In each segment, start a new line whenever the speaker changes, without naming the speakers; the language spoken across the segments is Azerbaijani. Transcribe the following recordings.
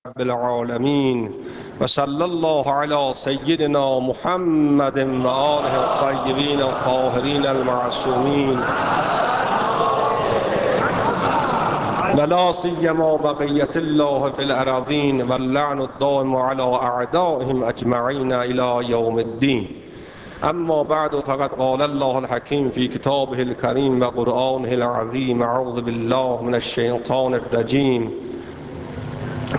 رب العالمين وصلى الله على سيدنا محمد وآله الطيبين الطاهرين المعصومين ولا سيما بقية الله في الأراضين واللعن الدائم على أعدائهم أجمعين إلى يوم الدين. أما بعد فقد قال الله الحكيم في كتابه الكريم وقرآنه العظيم: أعوذ بالله من الشيطان الرجيم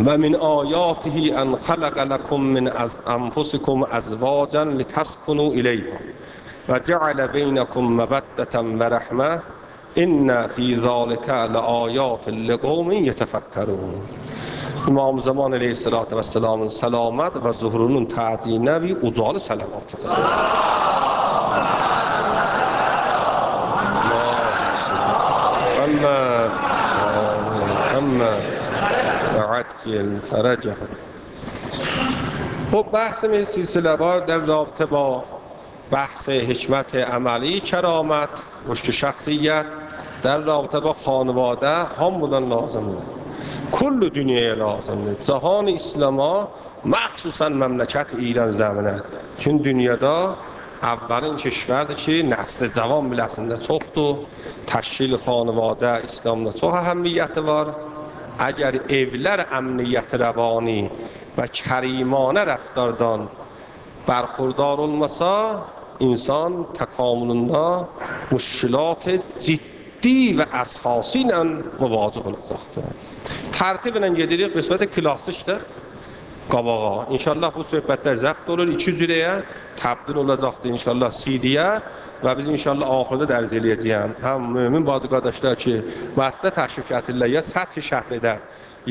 ومن آياته أن خلق لكم من أنفسكم أزواجا لتسكنوا إليها وجعل بينكم مودة ورحمة إن في ذلك لآيات لقوم يتفكرون. İmam Zaman Aleyhisselatü Vesselam'ın selamet ve zuhurunun taziyine bir ucalı salavat. Amma عجل فرجه. خب بحث سلسله‌وار در رابطه با بحث حکمت عملی، کرامت، رشد شخصیت در رابطه با خانواده همودن لازمه. کل dünyaya lazımdır. Cahan İslam'a, məxsusən məmləkət İran zəminə. Çünki dünyada əvvəlin keşvərdir ki, nəsli cavan biləsində çoxdur. Təşkil xanvadə İslamda çox əhəmiyyəti var. Əgər evlər əmniyyəti rəvani və kərimanə rəftardan bərxurdar olmasa, insan təkamülündə müşkilat ciddi və əsası ilə müvacih olacaqdır. Tərtiblə gedirik, qismət klasikdir qabağa. İnşallah bu söhbətlər zəbt olur, 2 cürəyə təbdil olacaqdır inşallah CD-yə və biz inşallah axırda dərc eləyəcəyəm. Həm mümin bazı qardaşlar ki, vasitə təşrif gətirirlər, ya səthi şəhridə,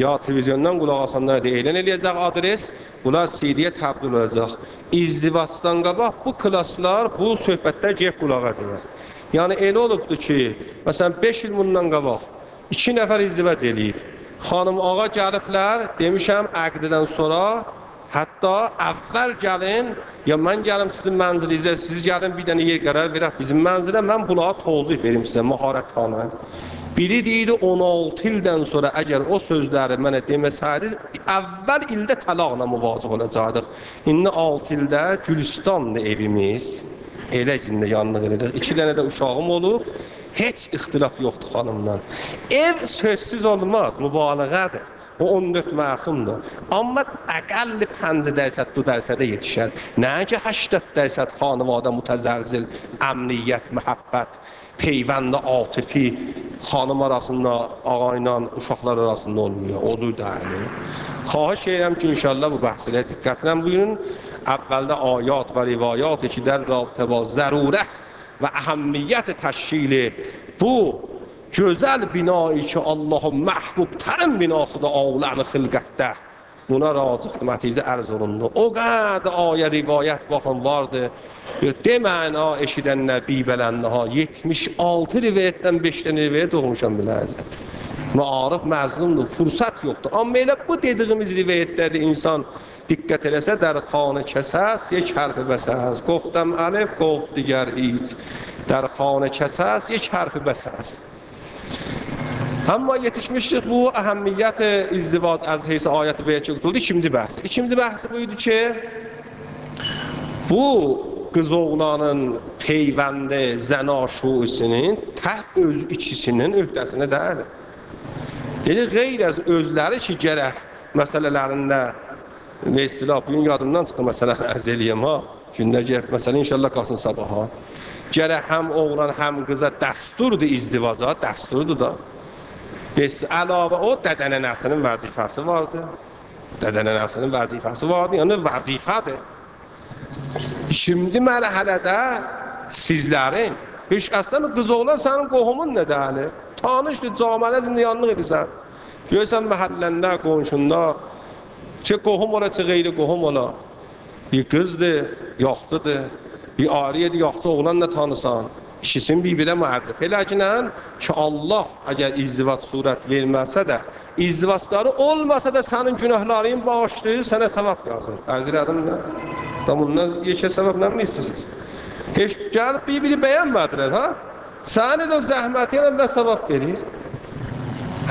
ya televizyondan qulaq asanlara da elan eləyəcək adres, bunlar CD-yə təbdil olacaq. İzdivacdan qabaq bu klaslar, bu söhbətlər gəlib qulağa deyir. Yəni elə olubdur ki, məsələn 5 il bundan qabaq 2 nəfər izdivac eləyib. Xanım ağa gəliblər, demişəm əqdədən sonra, hətta əvvəl gəlin, ya mən gəlim sizin mənzilinizə, siz gəlin bir dənə yer qərar verək bizim mənzilə, mən bunlara tozih verim sizə, məharətxana. Biri deyildi 16 ildən sonra əgər o sözləri mənə deməsəydiniz, əvvəl ildə təlaqla müvacih olacaqdıq. İndi 6 ildə Gülüstandır evimiz, elə içində yanlıq edilir. 2 dənə də uşağım olub, heç ixtilaf yoxdur xanımdan. Ev sözsüz olmaz, mübaliğədir. O 14 məsumdur. Amma əqəlli 5% 2% yetişər. Nəinki 80% xanıvadə mütəzəlzil, əmniyyət, məhəbbət, peyvəndə atifi xanım arasında, ağa ilə uşaqlar arasında olmuyor. Odur deyil. Xahiş edirəm ki, inşallah bu bəhsələ diqqətlə buyurun. Əvvəldə ayat və rivayat ki, در رابطه با ضرورت و اهمیت تشکیل bu gözəl binayı ki, Allahın məhbubtərin binasıdır aləm xilqətdə, buna razıqdır, mətizə ərz olundu. O qədər ayə, rivayət baxın vardır. Deməyin ha, eşidənlər bibələndə ha, 76 rivayətdən 5 dənə rivayət oxumuşam biləzdir. Müarif məzlumdur, fürsət yoxdur. Amma elə bu dediyimiz rivayətlərdə insan diqqət eləsə, در خانه کساس یک حرف بس است. گفتم الف گفت دیگر هیچ. در خانه کساس یک حرف بس است. Amma yetişmişdik bu əhəmiyyət izdivac az heysə ayəti və çıxdı. İkinci bəhs. İkinci bəhs buydu ki, bu qız oğlanın peyvəndi zənaşuisinin tək öz ikisinin öhdəsində deyil. Dedi, qeyr az özləri ki, gərək məsələlərində və istilah, bugün yadımdan çıxdı məsələn ərz eləyəm ha, gündə gəlib, məsələn inşallah qalsın sabaha. Gərək həm oğlan, həm qıza dəsturdur izdivaca, dəsturdur da. Əlavə o, dədənə nəsinin vəzifəsi vardır. Dədənə nəsinin vəzifəsi vardır, yəni vəzifədir. İkinci mərhələdə sizlərin, heç əslən qız oğlan sənin qohumun nə dəli? Tanışdır, camiədə zindiyanlıq edirsən. Görürsən məhəlləndə, qonşunda, çə qohum ola, çə qeyri qohum ola. Bir qızdır, yaxçıdır, bir ariyedir, yaxçı oğlanla tanısan. İkisini bir-birə müərrif eləginən ki, Allah əgər izdivac surət verməsə də, izdivacları olmasa da sənin günahların bağışlayır, sənə savab yazır. Əzir adım nə? Bundan yekə savab nə mi istəsiniz? Heç gəlib bir-biri bəyənmədilər, ha? Sənin o zəhməti ilə savab verir.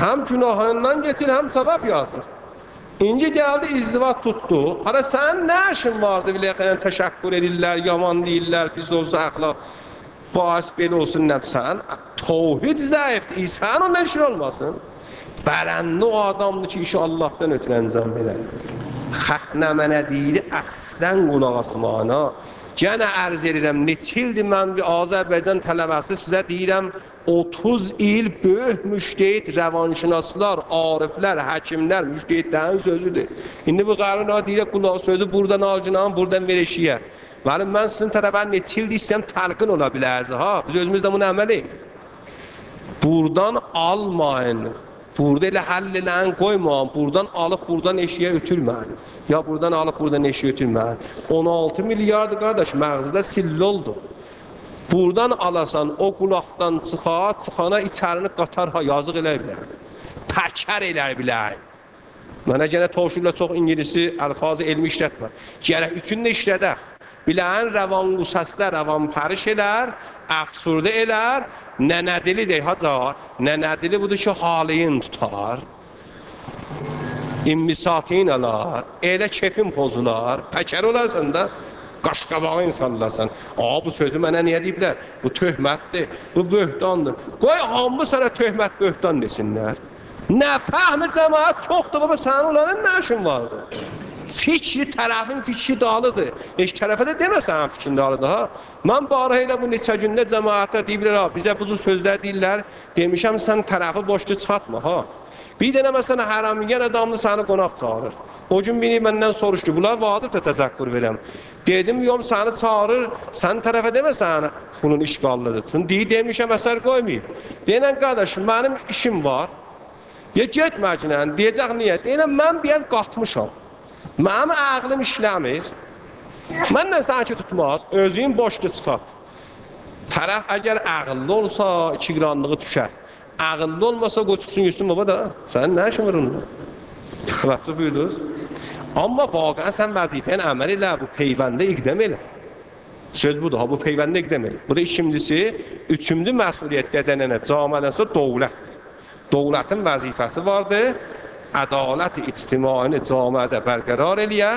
Həm günahından geçir, həm savab yazır. İnci geldi izdivat tuttu. Hala sen ne işin vardı bile teşekkür edirler, yaman değiller, pis olsa ahlak. Bağış belə olsun nəfsən. Tevhid zayıfdır. İnsanın ne işin olmasın? Beləndə o adamdır ki, işi Allah'tan ötürü əncam verər. Xəxnə mənə deyir, əslən qulaq asmana. Gənə ərz edirəm, neçə ildir mən bir Azərbaycan tələbəsi sizə deyirəm, 30 il böyük müştehid rəvanşinaslar, ariflər, həkimlər, müştehidlərin sözüdür. İndi bu qarına deyir, qulaq sözü buradan alcınam, buradan verişiyə. Mən sizin tərəfən neçə ildir istəyəm təlqin ola biləriz, ha? Biz özümüzdə bunu əməl edirik. Buradan almayın. Burada elə həll eləyən qoymayın. Buradan alıb buradan eşiyə ötürməyin. Ya buradan alıb buradan eşiyə ötürməyin. 16 milyardır qardaş, məğzədə silli oldu. Buradan alasan, o qulaqdan çıxana içərini qatar, ha, yazıq elə biləyən. Təkər elə biləyən. Mənə gənə Toşurla çox İngilisi, əlfazı elmi işlətmə. Gərək üçünü də işlədək. Bilən rəvan qusəsdə, rəvan pəriş elər, əfsurdə elər, nənədili deyil, hacar, nənədili budur ki, haliyin tutar, immisatin ələr, elə kefin pozular, pəkər olarsan da, qaşqabağın sallasan. Bu sözü mənə niyə deyiblər? Bu töhmətdir, bu böhtandır. Qoy, hamı sənə töhmət, böhtan desinlər. Nə fəhmi cəmaət çoxdur, bu sənin olanın nə işin vardır? Fikri, tərəfin fikri dalıdır. Heç tərəfə də deməsən fikrin dalıdır, ha? Mən barə ilə bu neçə gündə cəmaətə deyiblər, ha, bizə bu sözlər deyirlər, demişəm, sən tərəfi boşlu çıxatma, ha? Bir dənə məsələn, həramiyyən adamlı səni qonaq çağırır. O gün beni məndən soruşdu, bunlar vadır da təzəkkür verəm. Dedim, yom səni çağırır, sən tərəfə deməsən, bunun işqallıdır. Demişəm, əsər qoymayıb. Deyən, qardaşım, mənim işim var. Ya getməcnən, deyəcək niyə? Deyən, mən bir yer qatmışam. Mənim ağlım işləmir. Məndən sanki tutmaz, özün boşda çıxat. Tərəf əgər ağıllı olsa, 2 qranlığı düşər. Ağıllı olmasa, qoy çıxsın yüzsün baba da. Sənin nə işin var onunla? Vəqtə buyurdunuz. Amma vaqən sən vəzifən əməl elə, bu peyvəndə iqdəm elə. Söz budur, ha, bu peyvəndə iqdəm elə. Bu da ikincisi, üçüncü məsuliyyət dədənənə, camiədən sonra dövlətdir. Dövlətin vəzifəsi vardır. Ədalət ictimaini camiədə bərqərar eləyə,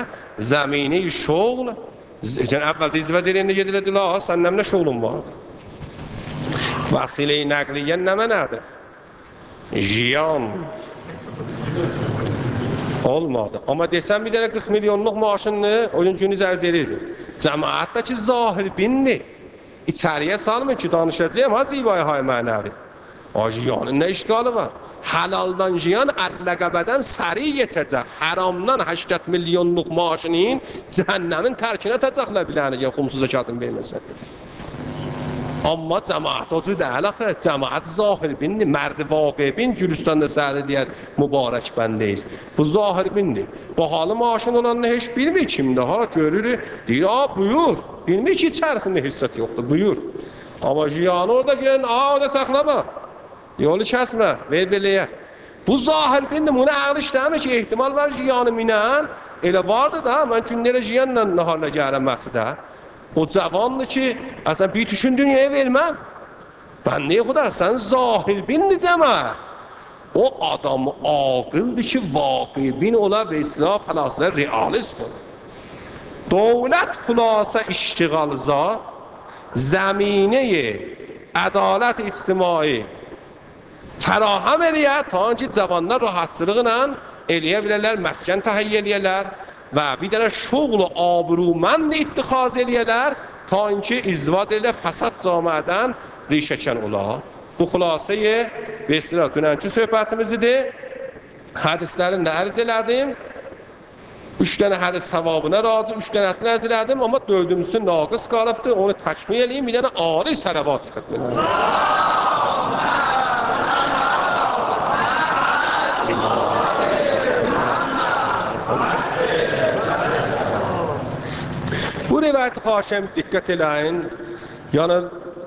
zəmini şoğl, əvvəldə izvəz eləyəndə gedilədilər, səndən nə şoğlun var? Vəsilə-i nəqliyyən nə mənədir? Jiyan olmadı. Amma desən bir dənə 40 milyonluq maaşını o gün zərz edirdi. Cəmaətdəki zahir bindir. İçəriyə salmın ki, danışacağım, ha, zibaya hay mənəvi. Jiyanın nə işgalı var? Halaldan jiyan ədləqəbədən səri geçəcək. Haramdan 80 milyonluq maaşının cəhənnəmin tərkinə təcəklə biləni ki, xumsuz zəkatın verməsin. Amma cəmaət o cür deyil axı. Cəmaət zahir bindir, mərdi vaqi bin, Gülüstanda səhəri deyər, mübarək bəndeyiz. Bu zahir bindir. Bahalı maaşın olanını heç bilmir kimdə, ha, görür, deyir, buyur. Bilmir ki, içərisində hissət yoxdur, buyur. Amma jiyanı orada gəlin, orada saxlama. Yolu kəsmə, ver beləyə. Bu zahir bindir, bunu ağlı işləmir ki, ehtimal var jiyanı minən. Elə vardı da, mən günlərə jiyanla naharına gələm məqsidə. O cavandır ki, əsən bir tüşün dünyaya verməm. Ben niye kadar? Sen zahir bin diyeceğim. O adam akıldır ki vakı bin ola ve İslam falasına realisttir. Devlet xulasa iştiğalza zemine adalet içtimai fərahəm eləyə, ta ki cavanlar rahatçılıqla eləyə bilərlər, məskən təhiyyə eləyərlər və bir dənə şoğlu abrumənd ittixaz eləyərlər, ta ki izdivac elə fəsad camiədən rişəkən ola. Bu xülasəyə vesile dünənki söhbətimiz idi. Hədislərini də ərz elədim. 3 dənə hədis savabına razı, 3 dənəsini ərz elədim, amma 4-cüsü naqis qalıbdır. Onu təkmil eləyim, bir dənə ali sələvat xidmət edim. Bu rivayeti xaşəm diqqət eləyin. Yəni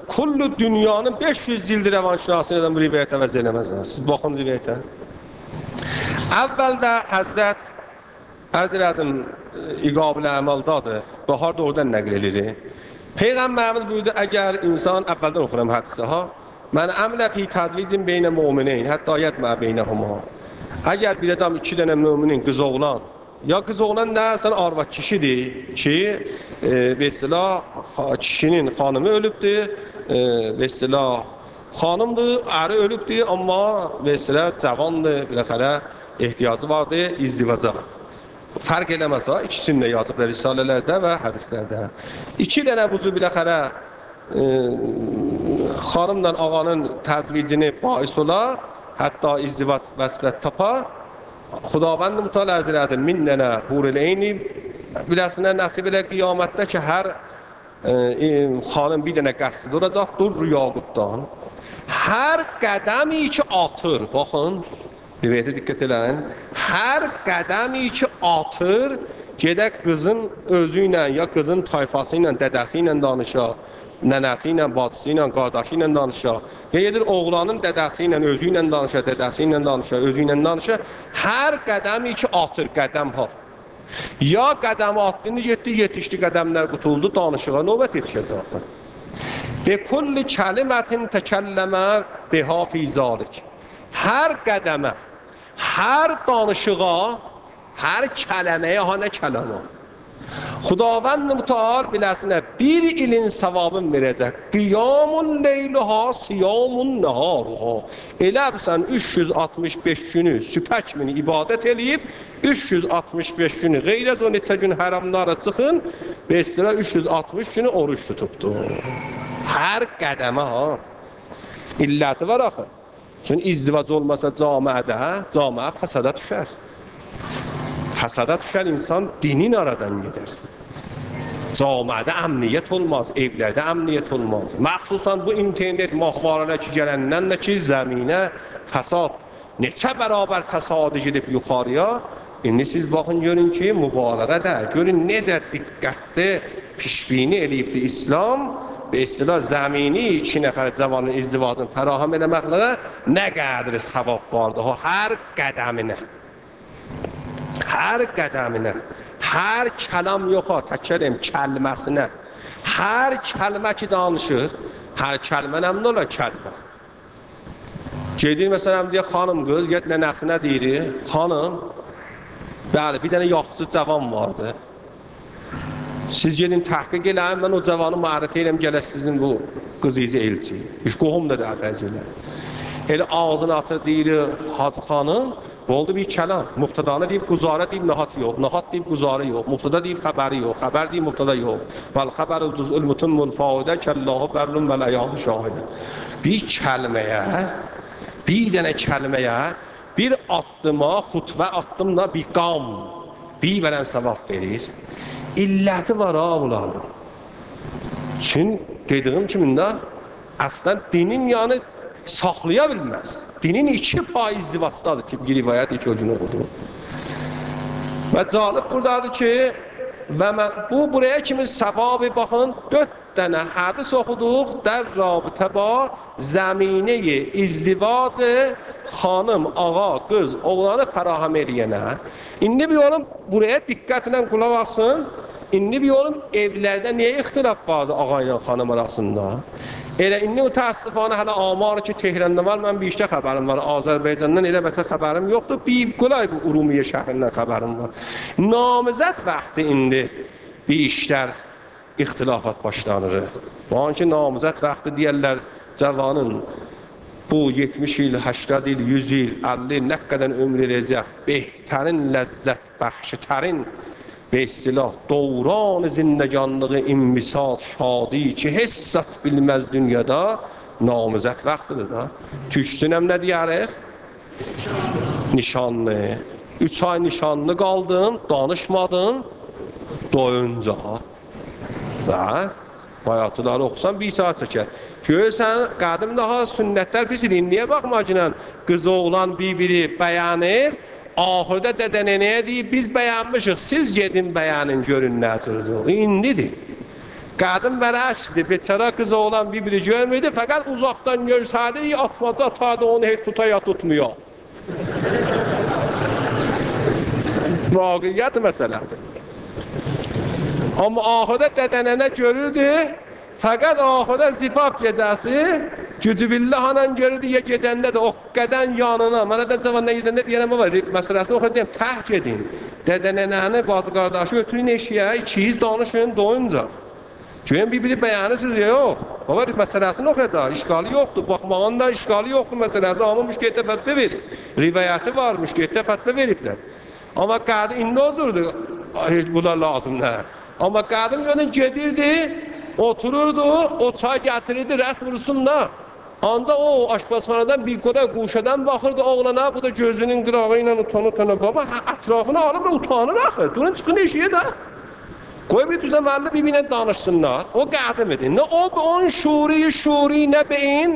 kullu dünyanın 500 ildir revanşinasını edən bu rivayətə vəz eləməzlər. Siz baxın rivayətə. Əvvəldə Həzrət ərz elədim İqab-ül Əmaldadır. Bahar da oradan nəql edilir. Peyğəmbərimiz buyurdu, əgər insan əvvəldən oxuram hədisi ha. Mən əmlə fi təcvizin beynə müminin, hətta yəcmə beynəhuma. Əgər bir adam 2 dənə müminin qız oğlan, ya qız oğlan nə, sən arvad kişidir ki, mesela kişinin xanımı ölübdür, mesela xanımdır, əri ölübdür, amma mesela cavandır, biləxərə ehtiyacı vardır izdivaca. Fərq eləməz ha, ikisini də yazıblar risalələrdə və hədislərdə. 2 dənə buzu biləxərə xanımla ağanın təzvicini bais olar, hətta izdivac vəslət tapar. Xudavənd Mütəal ərz elədi, 1000 dənə hurul eyni biləsinə nəsib elə qiyamətdə ki, hər xanım bir dənə qəsdi duracaq, dur yaqutdan. Hər qədəmi ki atır, baxın, rivayətə diqqət eləyin, hər qədəmi ki atır, gedək qızın özü ilə, ya qızın tayfası ilə, dədəsi ilə danışa, nənəsi ilə, bacısı ilə, qardaşı ilə danışa, ya gedir oğlanın dədəsi ilə, özü ilə danışa, dədəsi ilə danışa, özü ilə danışa, hər qədəmi ki atır, qədəm ha. Ya qədəmi atdığında getdi, yetişdi qədəmlər qutuldu, danışığa növbət yetişəcək. Be kulli kəlimətin təkəlləmə biha fi zalik. Hər qədəmə, hər danışığa, hər kələməyə, ha nə kələmə. Xudavənd Mütəal biləsinə 1 ilin savabını verəcək. Qiyamun leyluha, siyamun nəharuha. Elə bilsən 365 günü sübhə kimi ibadət eləyib, 365 günü qeyrət o neçə gün həramlara çıxın, və 360 günü oruç tutubdur. Hər qədəmə ha. İlləti var axı. Çünki izdivac olmasa camiədə, camiə fəsada düşər. Fəsada düşər, insan dinin aradan gedər. Camiədə əmniyyət olmaz, evlərdə əmniyyət olmaz. Məxsusən bu internet mahvarələ ki, gələndən də ki, zəminə fəsad neçə bərabər təsadü gedib yuxarıya. İndi siz baxın, görün ki, mübarədə, görün necə diqqətli pişbini eləyibdir İslam və zəmini 2 nəfər cavanın izdivacını fərahəm eləməklə nə qədri savab vardır, hər qədəminə. Hər qədəminə, hər kəlam yox, təkərəm kəlməsinə, hər kəlmə ki danışır, hər kəlmə nəmdə olar kəlmə. Gedir, məsələn, deyə xanım qız, get nənəsinə deyir, xanım, bəli, bir dənə yaxşı cavan vardı. Siz gedin təhqiq eləyin, mən o cavanı marifə eləm, gələk sizin bu qızınızı elçi. Qohum da dəfəz elə. Elə ağzını açır, deyir, Hacı xanım, bu oldu bir kəlam. Muqtadanı deyib, quzarə deyib, nahat yox. Nahat deyib, quzarı yox. Muqtada deyib, xəbəri yox. Xəbər deyib, muqtada yox. Vəl xəbər cüz'ül mütümmül faidə kəllahu bərlun və ləyadı şahidə. Bir kəlməyə, bir dənə kəlməyə, bir addıma, xutvə addımla bir qam, bir vərən savab verir. İlləti var ha bunların. Çün dediyim kimində, əslən dinin yanı saxlaya bilməz. Dinin 2% izdivacdadır, tibqi rivayət 2 gün oxudu. Və cəlib buradadır ki, və mən buraya kimi səvabı baxın, 4 dənə hədis oxuduq, der rabitə ba zəminəyi izdivacı xanım, ağa, qız, oğlanı fərahəm eləyənə. İndi bir yolum buraya diqqətlə qulaq asın. İndi bir yolum evlərdə niyə ixtilaf vardı ağa ilə xanım arasında? Elə indi o təəssüfanə hələ amar ki, Tehranda var, mən bir işdə xəbərim var, Azərbaycandan elə bətə xəbərim yoxdur, bir qolay bu Urumiyyə şəhrindən xəbərim var. Namizət vaxtı indi bir işlər ixtilafat başlanır. Bu an ki, namizət vaxtı deyərlər, cavanın bu 70 il, 80 il, 100 il, 50 il nə qədər ömür eləyəcək, behtərin ləzzət bəxşitərin ve doğran zindəganlığı immisal şadi ki hissət bilməz dünyada namizət vaxtıdır da. Tüksünəm nə deyərik? Nişanlı. 3 ay nişanlı qaldın, danışmadın, doyunca. Və bayatıları oxusan 1 saat çəkər. Görürsən, qadim daha sünnətlər pis idi. Niyə baxmacınən qız oğlan bir-biri bəyənir? Ahırda dədənənəyə deyib, biz bəyənmişik, siz gedin bəyənin, görün nə cürdür. İndidir. Qadın vərəşdir, beçara qız oğlan bir-biri görmürdü, fəqət uzaqdan görsədir, atmaca atardı, onu heç tutaya tutmuyor. Vaqiyyət məsələdir. Amma ahırda dədənənə görürdü, fəqət ahırda zifaf gecəsi Gücü billahanla gördü ya gedəndə də o qədən yanına. Mənə də cavan nə gedəndə deyərəm baba məsələsini oxuyacağım. Təhk edin. Dədənənəni, bacı qardaşı götürün eşiyə, ikiyiz danışın doyuncaq. Çünki bir-biri bəyanısız ya yox. Baba məsələsini oxuyacaq. İşğalı yoxdur. Baxmağın da işğalı yoxdur məsələsi. Amma müşkildə fətvə verir. Rivayəti var, müşkildə fətvə veriblər. Amma qadı indi oturdu. Bunlar lazım nə? Amma qadın yönün gedirdi, otururdu, o çay gətirirdi rəsm rüsumla. Anda o aşpazxanadan bir qədər quşadan baxırdı oğlana, bu da gözünün qırağı ilə utanır. Baba ətrafını alıb da utanır axı. Durun çıxın eşiyə də. Qoy bir düzəməlli bir-birinə danışsınlar. O qədim edin. Nə o on şuri nə beyin?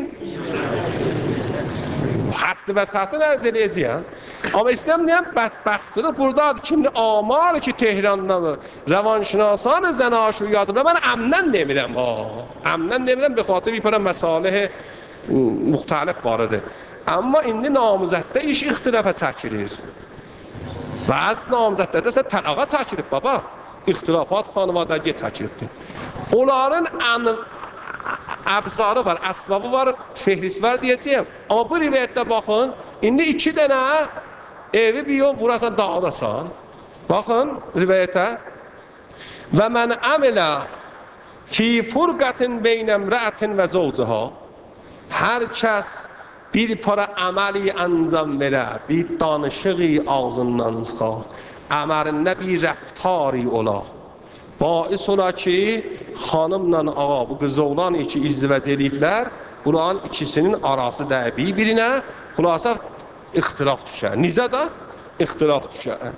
Haddi və satı ərz eləyəcəyəm. Amma istəməyəm bədbəxtçilik buradadır. Şimdi amal ki Tehran'dan rəvanşinasan zənaşu yazıblar. Mən əmdən demirəm. Əmdən demirəm, bir xatır bir para məsalih müxtəlif var idi. Amma indi namizəddə iş ixtilafa çəkilir. Bəzi namizədlərdə sən tələqa çəkilib baba. İxtilafat xanvadəgə çəkilibdir. Onların əbzarı var, əsbabı var, fehris var deyəcəyəm. Amma bu rivayətdə baxın, indi 2 dənə evi bir yol vurasan dağıdasan. Baxın rivayətə. Və mən əmilə fi furqatin beynəmrətin və zovcuha. Hər kəs bir para əməli əncam verə, bir danışığı ağzından çıxar, əmərində bir rəftari ola. Bais ola ki, xanımla ağa, bu qız oğlan iki izdivəc eləyiblər, bunların ikisinin arası da bir-birinə, xulasa ixtilaf düşər. Nizə də ixtilaf düşər.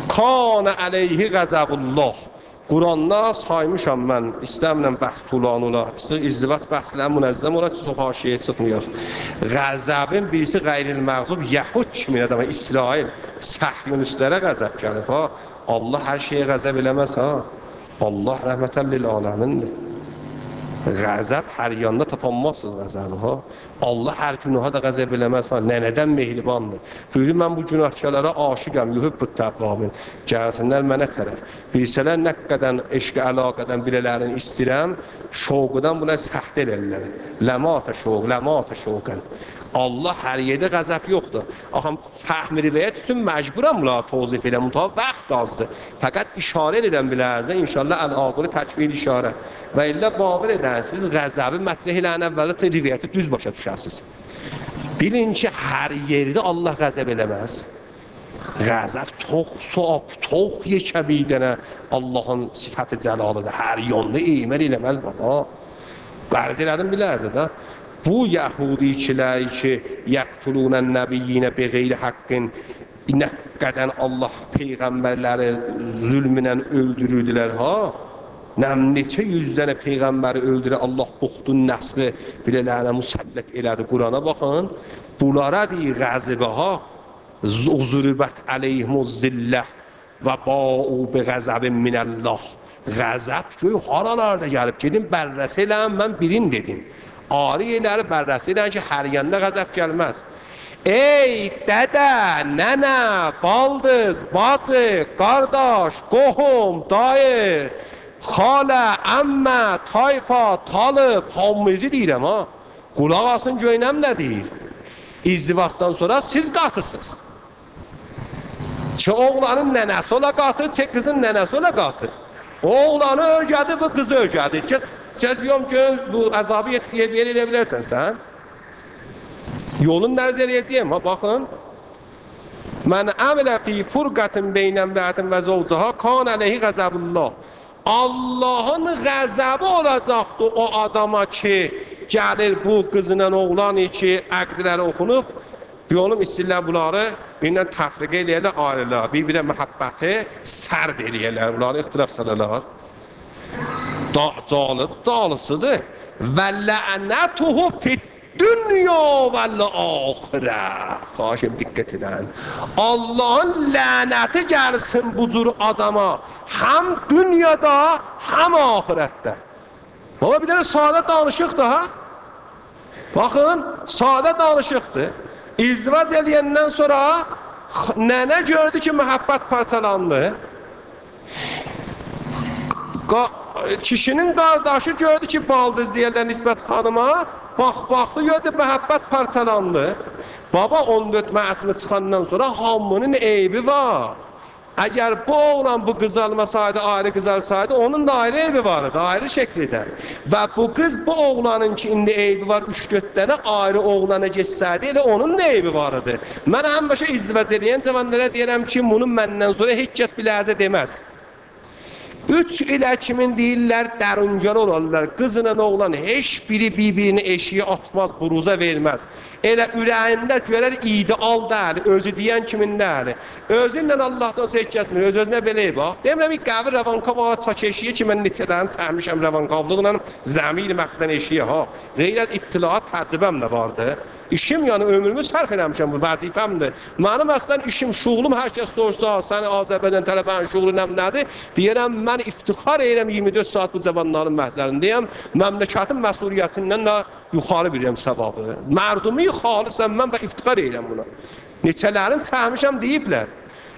Kana əleyhi qəzəbullah. Quranda saymışam mən, istəmirəm bəhs tulan ola, izdivac bəhslər münəzzəm ola ki, çox haşiyə çıxmıyor. Qəzəbin birisi qeyril-məğzub, Yəhud kimi adama, İsrail, səhyonistlərə qəzəb gəlib, ha. Allah hər şeyə qəzəb eləməz, ha. Allah rəhmətən lil-aləmindir. Qəzəb hər yanda tapanmazsınız qəzəbi, ha. Allah hər günaha da qəzəb eləməz, ha. Nənədən mehribandır. Buyurur, mən bu günahkarlara aşiqəm, yuhubbut təqvabin. Gəlsinlər mənə tərəf. Bilsələr nə qədər eşq əlaqədən bilələrini istirəm, şoğudan buna səhd elərlər. Ləmatə şoğən. Allah hər yerdə qəzəb yoxdur. Axım, fəhm rivayət üçün məcburam bunları tozif eləm, vaxt azdır. Fəqət işarə edirəm bilərzə, inşallah əl-ağırı təkvil işarə. Və illə babir edərsiniz, qəzəbi mətrəh ilə əvvəldə rivayəti düz başa düşərsiniz. Bilin ki, hər yerdə Allah qəzəb eləməz. Qəzəb çox yekəbidənə Allahın sifəti cəlalıdır. Hər yonda eymər eləməz baba. Qərz elədim bilərzə də. Bu Yəhudikilər ki, yəqtulunən nəbiyyinə beğeyri haqqın, nə qədər Allah peyğəmbərləri zülmünə öldürürdülər, ha? Neçə yüzdənə peyğəmbəri öldürür, Allah buxtun nəsli bilələrinə musəllət elədi. Qurana baxın, bunlara deyir qəzibə, ha? Zürübət əleyhmuz zilləh və ba'u bi qəzəbin minəllah. Qəzəb ki, haralarda gəlib, gedin bərrəsi eləm, mən birin dedim. Ariyeləri bərrəsi ilə ki, hər yanda qəzəb gəlməz. Ey dədə, nənə, baldız, bacı, qardaş, qohum, dayı, xalə, əmmə, tayfa, talıb, hamımızı deyirəm, ha. Qulaq asın göynəm nə deyir? İzdivasdan sonra siz qatısınız. Ki oğlanın nənəsi ola qatır, ki qızın nənəsi ola qatır. Oğlanı ögədir, bu qızı ögədir. Deyəm ki, bu əzabı yer elə bilərsən sən. Yolun nərz eləyəcəyəm, ha, baxın. Mən əmilə fi furqatin beynəmrətin və zovcuha kan əleyhi qəzəbullah. Allahın qəzəbi olacaqdı o adama ki, gəlir bu qızla oğlan ki, əqdləri oxunub, yolum istillər bunları birindən təfriq eləyərlər, ayrılar. Bir-birə məhəbbəti sərd eləyərlər, bunları ixtilaf salırlar. Dağlısıdır. Və lə'nətuhu fit dünya və l-axirə. Xaşım, diqqət edin. Allahın lənəti gəlsin bu cür adama. Həm dünyada, həm ahirətdə. Baba, bir dənə sadə danışıqdır, ha? Baxın, sadə danışıqdır. İzdivac eləyəndən sonra nənə gördü ki, məhəbbət parçalandı. kişinin qardaşı gördü ki, baldız deyirlər Nisbət xanıma, baxdı gördü, məhəbbət parçalandı. Baba 14 məsimi çıxandan sonra hamının eybi var. Əgər bu oğlan bu qız almasaydı, ayrı qız alsaydı, onun da ayrı eybi vardı, ayrı şəkildə. Və bu qız bu oğlanın ki, indi eybi var, 3-4 dənə ayrı oğlana geçsəydi, elə onun da eybi vardı. Mən həmişə izdivac edən cavanlara deyirəm ki, bunu məndən sonra heç kəs biləcə deməz. 3 ilə kimin deyirlər, dəruncar olarlar. Qızla oğlan heç biri bir-birini eşiyə atmaz, buruza verməz. Elə ürəyində görər, ideal deyil, özü deyən kimin deyil. Özünlə Allahdan heç kəsmir, öz-özünə belə bax. Demirəm, bir qəvr rəvanqav ağa çək eşiyə ki, mən neçələrini çəkmişəm rəvanqavlıqla, zəmil məqdən eşiyə ha. Qeyrət ittilaat təcrübəm də vardı. İşim, yəni ömrümü sərf eləmişəm, bu vəzifəmdir. Mənim əslən işim, şuğlum, hər kəs sorsa, sən Azərbaycan tələbənin şuğlu nədir? Deyərəm, mən iftixar edirəm 24 saat bu cavanların məhzərindəyəm. Məmləkətin məsuliyyətindən də yuxarı bilirəm səvabı. Mərdumi xalisəm mən və iftixar edirəm buna. Neçələrin çəkmişəm deyiblər.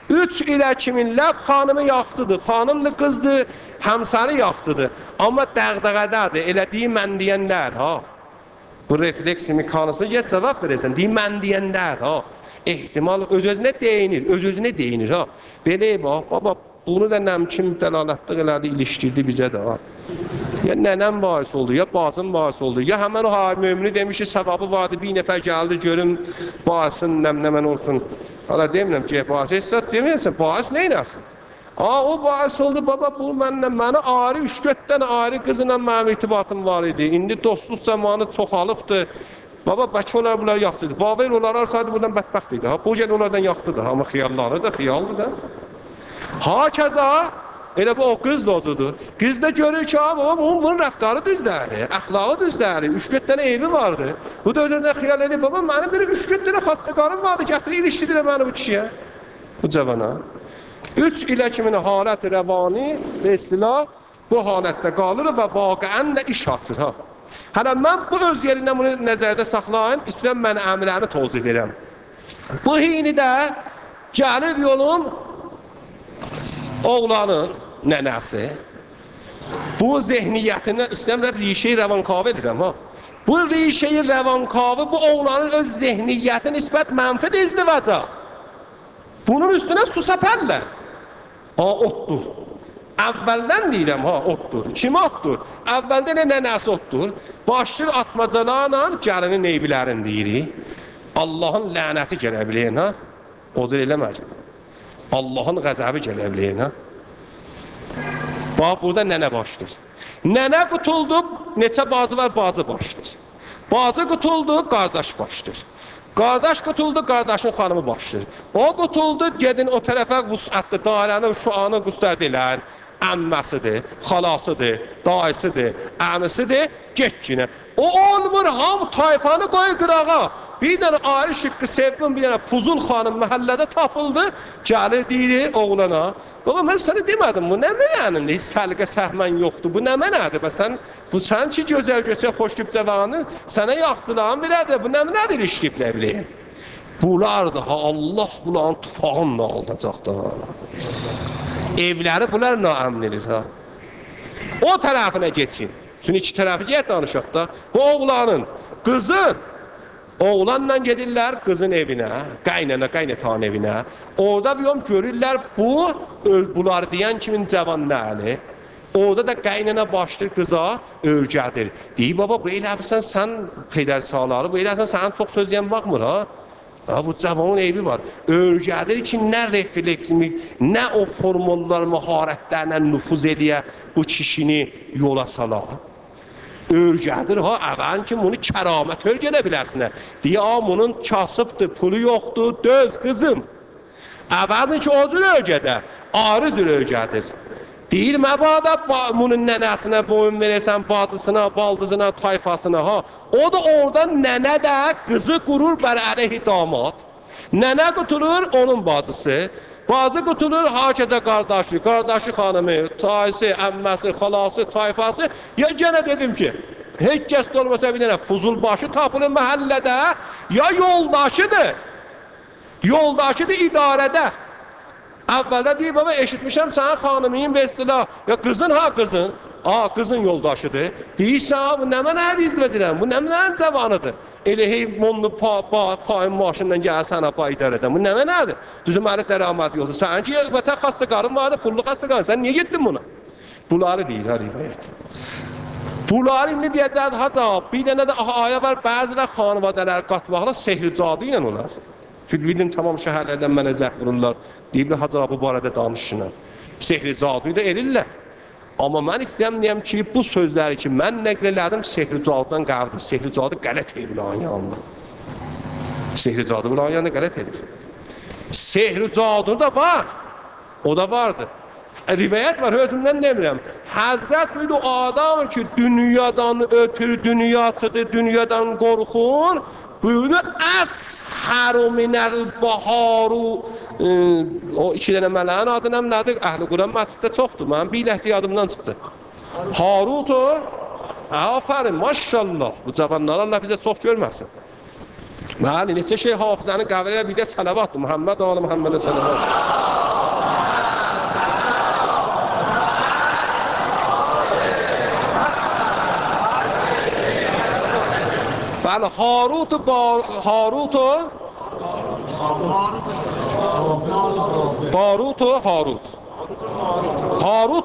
3 ilə kiminlər xanımı yaxtıdır, xanımlı qızdır, həmsarı yaxtıdır. Amma dəğdəğədədir, elədiyi mən deyənlər, ha. Bu refleks mekanizmi yet cavab verəsən, deyir, mən deyəndər, ha. Ehtimal öz-özünə deyinir, ha. Belə bax, baba, bunu da nəmkin dəlalətlik elədi, ilişdirdi bizə də, ha. Ya nənəm bahis oldu, ya bazım bahis oldu, ya həmən o mümini demiş ki, səvabı vardı, bir nəfər gəldi, görüm, bahisın, nəmnəmən olsun. Hala demirəm ki, bahis esrat demirəsən, bahis neynəsin? O bahis oldu, baba, bu mənə ayrı 3-4 dənə ayrı qızla mənim irtibatım var idi. İndi dostluq zamanı çoxalıbdır. Baba, bəlkə onlar bunlar yaxtıdır. Babel onları alsaydı buradan bətbəxt idi. Bu gəl onlardan yaxtıdır. Amma xiyalları da xiyaldır da. Hakəza, elə bu o qız da oturdu. Qız da görür ki, bunun rəftarı düzdəri, əxlağı düzdəri, 3-4 dənə evi vardı. Bu da özündən xiyal edir, baba, mənim bir 3-4 dənə xastakarım vardı, gətirir, ilişdirir məni bu kişiyə, bu cavana. 3 ilə kimin halət rəvani və istilah bu halətdə qalır və vaqiən də iş açır. Hələ mən bu öz yerindən bunu nəzərdə saxlayın, istəyəm mən əmrəni tozih verəm. Bu hini də gəlir yolum oğlanın nənəsi. Bu zehniyyətini istəyəm rişeyi rəvankavı edirəm. Bu rişeyi rəvankavı bu oğlanın öz zehniyyəti nisbət mənfid izdivaca. Bunun üstünə su səpərlər. Otdur. Əvvəldən deyirəm, otdur. Kimi otdur? Əvvəldən nənəsi otdur. Başlayır atmacalarla gəlinin eybilərini deyirik. Allahın lənəti gələ biləyən, odur eləməcək. Allahın qəzəbi gələ biləyən, bax, burada nənə başlayır. Nənə qutuldu, neçə bacı var, bacı başlayır. Bacı qutuldu, qardaş başlayır. Qardaş qutuldu, qardaşın xanımı başlayır. O qutuldu, gedin o tərəfə vusətdir, dairəni, şuanı qüstərd elən. Əmməsidir, xalasıdır, dayısıdır, əmisidir, get yine. O olmur, ham tayfanı qoy qırağa. Bir dənə ayrı şıqqı sevdim, bir dənə Fuzul xanım məhəllədə tapıldı, gəlir deyir oğlana. Baba, mən sənə demədim, bu nə mənənin, heç səlqə səhmən yoxdur, bu nə mənədir? Bu sən ki, gözəl xoşqib cavanı, sənə yaxtılan birədir, bu nə mənədir işləyiblə biləyim. Bunlar da, Allah bunların tufağınla aldacaq da. Evləri bunlar naəmin edir, O tərəfinə geçin. Çünki iki tərəfi get danışaq da. Bu oğlanın, qızın, oğlanla gedirlər qızın evinə, qaynatan evinə. Orada bir görürlər, bunlar deyən kimin cavan nəli. Orada da qaynana başlayır qıza öyrədir. Deyir, baba, bu eləsən sən pedər sağları, bu eləsən sənin çox sözləyən baxmır, Bu cavanın eybi var. Öyrədir ki, nə refleksimi, nə o formullar, məharətlərlə nüfuz ediyə bu kişini yola salar. Öyrədir, əvən ki, bunu kəramət öyrədə biləsinə. Deyə, bunun kasıbdır, pulu yoxdur, döz qızım. Əvədin ki, o cür öyrədə, arı cür öyrədir. Deyir, məbada bunun nənəsinə boyun verəsən, bacısına, baldızına, tayfasına, O da oradan nənə də qızı qurur bər əleyhi damad. Nənə qutulur onun bacısı. Bacı qutulur hakəzə qardaşı, qardaşı xanımı, tayısı, əmməsi, xalası, tayfası. Ya gənə dedim ki, heç kəs də olmasa bir dənə Fuzulbaşı tapılır məhəllədə, ya yoldaşıdır. Yoldaşıdır idarədə. Əvvəldə deyir, baba, eşitmişəm sənin xanımıyım və istilah. Ya qızın, qızın. qızın yoldaşıdır. Deyirsən, bu nə mənə izləyirəm, bu nə mənə cavanıdır. Elə hey monlu payın maşından gəlsən apa idarədən. Bu nə mənədir? Düzü mənim dəraməd yoldur. Sən ki, vətən xəstə qarın vardı, pullu xəstə qarın. Sən niyə getdin buna? Bunları deyir, rivayət. Bunları indi deyəcəz, haca, bir dənə də ayə var, bəzi və xanvadələr qatmaqla sehri cadı ilə olar. Çünki bildim, tamam şəhərlərdən mənə zəh vururlar. Deyiblər, haca, bu barədə danışınlar. Sehri cadıyı da elirlər. Amma mən istəyəm ki, bu sözləri ki, mən nəql elədim, sehri cadıdan qabdır. Sehri cadı qələt edir bulanın yanında. Sehri cadı bulanın yanında qələt edir. Sehri cadı da var. O da vardır. Rivayət var, özümdən demirəm. Həzrət buydu adam ki, dünyadan ötür, dünyatıdır, dünyadan qorxur. Buyurdu, əshəru minəl baharu. O iki dənə mələyin adınəm nədir? Əhl-i Quran məsciddə çoxdur. Mənim bir ləhsə yadımdan çıxdı. Harut o. Afərin, maşallah. Bu cavanlar Allah bizə çox görməsin. Məli, neçə şey hafizəni qəvr elə bir də sələvatdır. Muhammed Ali Muhammedə sələvat. بله هاروت و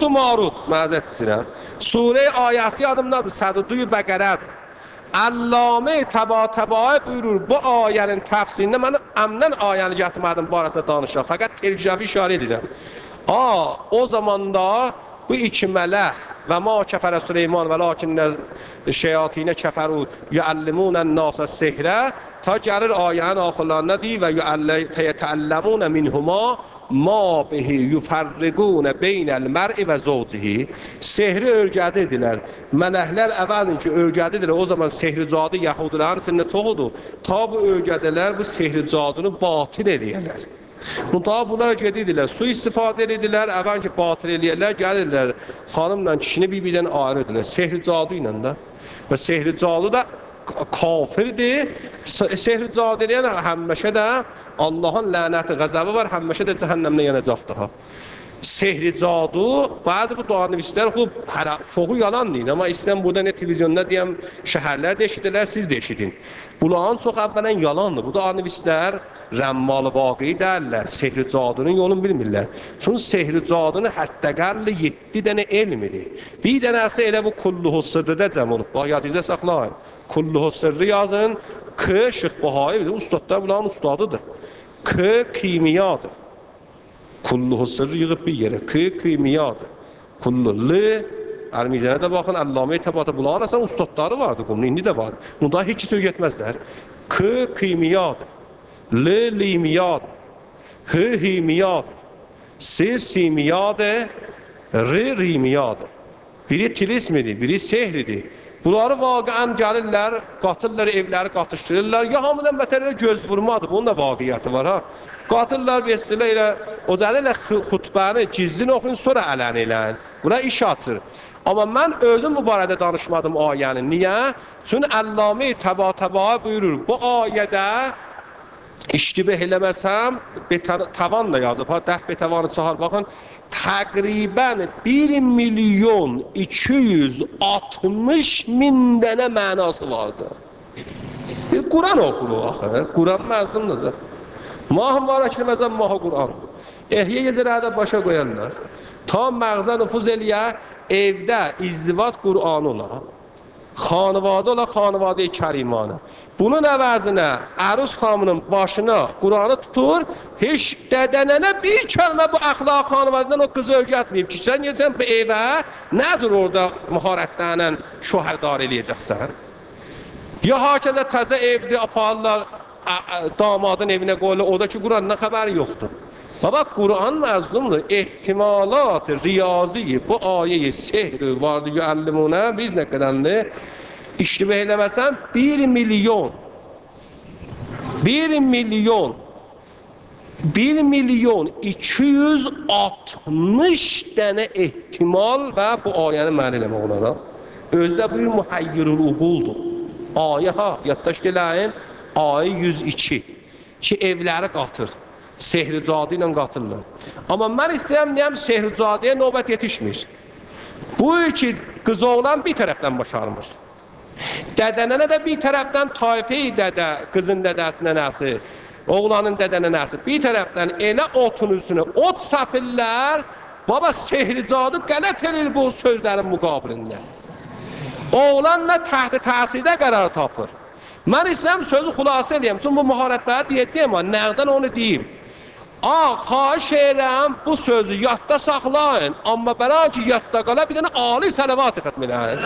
ماروت معذرت istəyirəm. Surə ayəsi yadımdadır, 102 Bəqərədir. Allamə Təbatəbai buyurur, bu ayənin təfsirində mən əmdən ayəni gətirmədim barəsində danışaq, fəqət tercüvi işarə edirəm. O zamanda bu iki mələk və ma kəfərə Süleyman və lakinnə şeyatinə kəfəru yuəllimunən nasə sehrə ta gəlir ayənin axırlarına deyir və fəyətəlləmunə minhuma ma bihi yufarriqunə beynəl mər'i və zovcihi. Sehri öyrədirdilər. Mələklər əvvəlin ki öyrədirdilər, o zaman sehri cadı yahudilərin içində çoxudur. Ta bu öyrədilər, bu sehri cadını batil edəyərlər. Daha bunlar gedirdilər, su istifadə edirlər, əvvəl ki batıl eləyərlər, gəlirlər, xanımla kişini bir-birdən ayrıdırlar, sehri cadı ilə də. Və sehri cadı da kafirdir, sehri cadı eləyən həmməşə də Allahın lənəti, qəzəbi var, həmməşə də cəhənnəmlə yanacaqdır. Sehri cadı, bazı bu danışlar çoxu yalan deyil, amma istəyən burada ne televizyonda deyəm, şəhərlər də eşidirlər, siz də eşidin. Bunların çox əvvələn yalandır. Bu danışlar rəmmalı vaqi dərlər, sehri cadının yolunu bilmirlər. Çünki sehri cadının həttəqəlli 7 dənə elmidir. Bir dənəsi elə bu kulluhu sırrıda cəm olub. Bax, yadınızda saxlayın. Kulluhu sırrı yazın, K Şıxbahayı, ustadlar bunların ustadıdır. K kimiyadır. Kulluhu sırrı yığıb bir yerə. Kimiyadır. Kullu Ərmizənə də baxın, Əllamə Təbatə bunların aslında ustadları vardı, bunun indi də var. Bundan heç söz getməzlər. Kimiyadır. Limiyadır. Himiyadır. Simiyadır. Rimiyadır. Biri tilismidir, biri sehridir. Bunları vaqəən gəlirlər, qatırlar, evləri qatışdırırlar. Ya hamıdan bətərlə göz vurmadır, bunun da vaqiyyəti var. Qatırlar vesilə ilə, o cədə xutbəni gizlin oxuyun, sonra ələn elən. Buna iş açır. Amma mən özüm bu barədə danışmadım ayənin. Niyə? Çünki Əllamə Təbatəbai buyurur, bu ayədə iştibah eləməsəm, tavanla yazıb, dəh betavanı çağır, baxın, təqribən 1.260.000 dənə mənası vardır. Quran oxuru axı, Quran məzlumdur. Mahım var əkilməzən mahı Quran. Ehyə yedirədə başa qoyanlar. Ta məğzə nüfuz eləyə, evdə izdivac Qur'an ola, xanıvadə ola, xanıvadə-i kərimanə. Bunun əvəzinə əruz xanımının başına Qur'anı tutur, heç dədənənə bir kəlmə bu əxlaq xanıvədədən o qızı öyrətməyib ki, sən gəlsən bu evə, nədir orada müharətlərlə şöhərdar eləyəcəksən? Ya hakəzə təzə evdir, aparırlar, damadın evinə qoyurlar, oradakı Qur'andan xəbəri yoxdur. Baba, Qur'an məzlumdur, ehtimalat, riyazi, bu ayeyi sehri vardı, yüəllimunə, biz nə qədəndir? İştibah eləməsəm 1 milyon 260 dənə ehtimal və bu ayəni mənə eləmək olaraq. Özdə bir mühəyyirul uquldur. Ayə yaddaş eləyin, ayə 102 ki, evləri qatır. Sehri cadı ilə qatırlar. Amma mən istəyəm, deyəm, sehri cadıya növbət yetişmir. Bu iki kız oğlan bir taraftan boşalmış. Dədənənə də bir tərəfdən tayfeyi dədə, qızın dədəsi, nənəsi, oğlanın dədə nənəsi bir tərəfdən elə otun üstünə ot səpirlər, baba sehricadı qələt edir bu sözlərin müqabilində. Oğlan da təxti təsirdə qərar tapır. Mən istəyəm sözü xülasə edeyim, çünki bu müharətləri deyəcəyim, nəqdən onu deyim. Xahiş edirəm bu sözü yadda saxlayın, amma bələn ki yadda qala bir dənə ali sələvat xətm edin.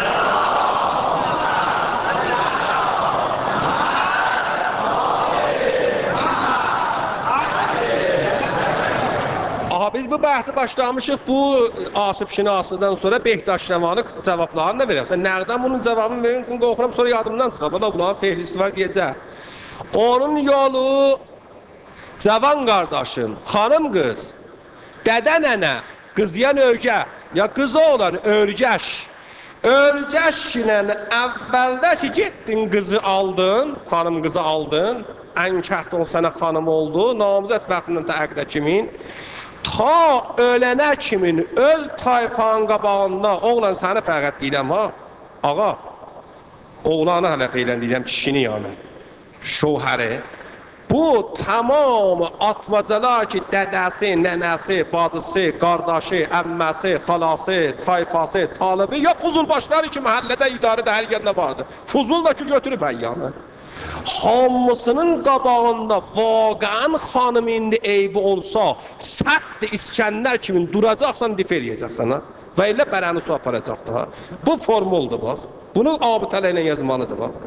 Biz bu bəhsi başlamışıq, bu Asif Şinasıdan sonra Behdaşrəvanı cavablarını da verək. Nəqdən bunun cavabını verin, çünki oxuram sonra yadımdan çıxar. Bunların fehlisi var deyəcək. Onun yolu cavan qardaşım, xanım qız, dədə nənə, qızyan örgət, ya qızı olan örgəş. Örgəş ilə əvvəldə ki getdin qızı aldın, xanım qızı aldın, ənkəhd ol sənə xanım oldu, namizət vaxtından təqdə kimin. Ta ölənə kimin öz tayfanın qabağında, oğlan səni fəqət deyiləm ha, ağa, oğlanı hələ feylən deyiləm, kişini yəni, şohəri. Bu tamamı atmacalar ki, dədəsi, nənəsi, bacısı, qardaşı, əmməsi, xalası, tayfası, talibi, ya fuzulbaşları ki, məhəllədə idarədə hər yerində vardı. Fuzul da ki, götürüb əyyanı. Hamısının qabağında vaqəən xanım indi eybi olsa, səhd İskəndər kimin duracaqsan, dif eləyəcəksən ha. Və elə bərəni su aparacaqdır ha. Bu formuldur bax. Bunu abitələ ilə yazmalıdır bax.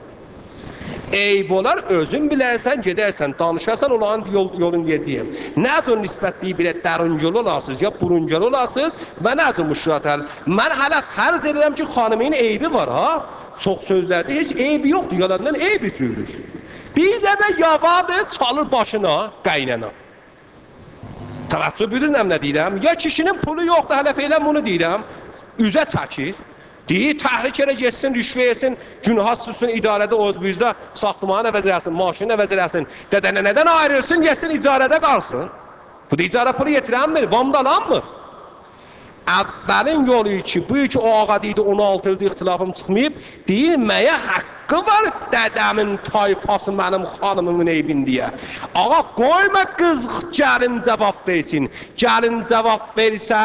Eyb olar, özün bilərsən, gedərsən, danışarsan, olan yolun yediyəm. Nə üçün nisbətliyi bilə dəruncul olasınız, ya buruncul olasınız və nə üçün müşrat əl? Mən hələ fərz edirəm ki, xanımın eybi var ha. Çox sözlərdə heç eybi yoxdur, yalandan eybi tüylür. Bizə də yavadır, çalır başına, qaynana. Təvəccüh bilirəm nə deyirəm? Ya kişinin pulu yoxdur, hələ feyləm bunu deyirəm, üzə çəkir. Deyir, təhrik elə geçsin, rüşvə etsin, günaha tutsun, idarədə o bizdə saxtımanı əvəz eləsin, maşını əvəz eləsin, dədənə nədən ayrılsın, geçsin, icarədə qalsın. Bu da icarə pulu yetirənmir, vamdalanmır. Əvvəlin yolu ki, bu iki o ağa deyildi, 16 ildə ixtilafım çıxmayıb, deyir, məyə haqqı var dədəmin tayfası mənim xanımımın eybin deyə. Ağa, qoyma qız gəlin cavab versin. Gəlin cavab versə,